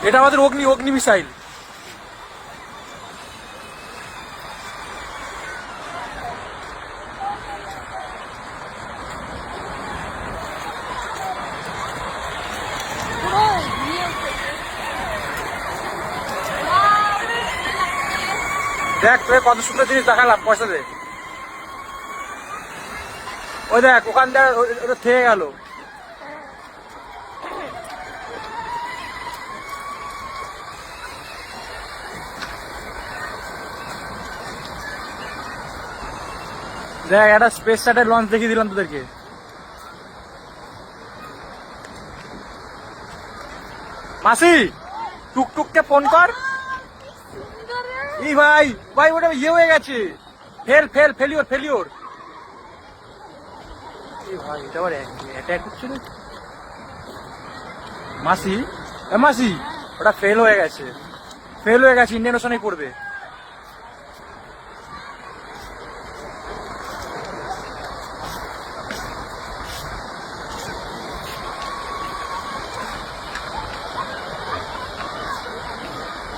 এটা আমাদের অগ্নি অগ্নি মিসাইল। দেখ তোকে কত সুন্দর জিনিস দেখালাম, পয়সা দে। ওই দেখ ওখান থেকে ওটা থেকে গেল। দেখ একটা স্পেস স্যাটেলাইট লঞ্চ দেখিয়ে দিলাম তোদেরকে। মাসি টুকটুককে ফোন কর। এই ভাই ভাই ওটা ইয়ে হয়ে গেছে, ফেলিওর। এই ভাই এটা আবার অ্যাটাক হচ্ছে না। মাসি মাসি ওটা ফেল হয়ে গেছে, ইন্ডিয়ান ওশানেই পড়বে।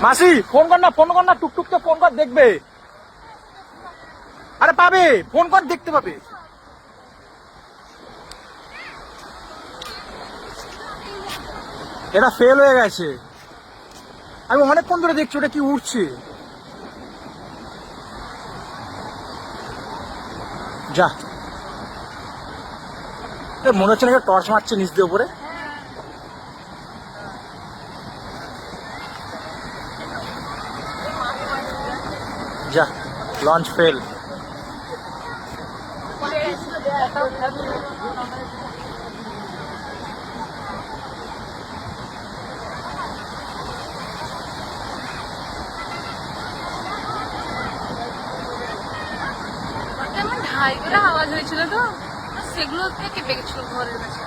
মাসি ফোন কর না, টুকটুককে ফোন কর, দেখবে। আরে পাবে, ফোন কর, দেখতে পাবে। এটা ফেল হয়ে গেছে, আমি অনেকক্ষণ ধরে দেখছি ওটা কি উঠছে। যা মনে হচ্ছে না টর্চ মারছে নিচ দিয়ে উপরে। যা লঞ্চ ফেল। কেমন ঢাই করে আওয়াজ হয়েছিল তো, সেগুলো থেকে কেঁপে গেছিল ঘরের কাছে।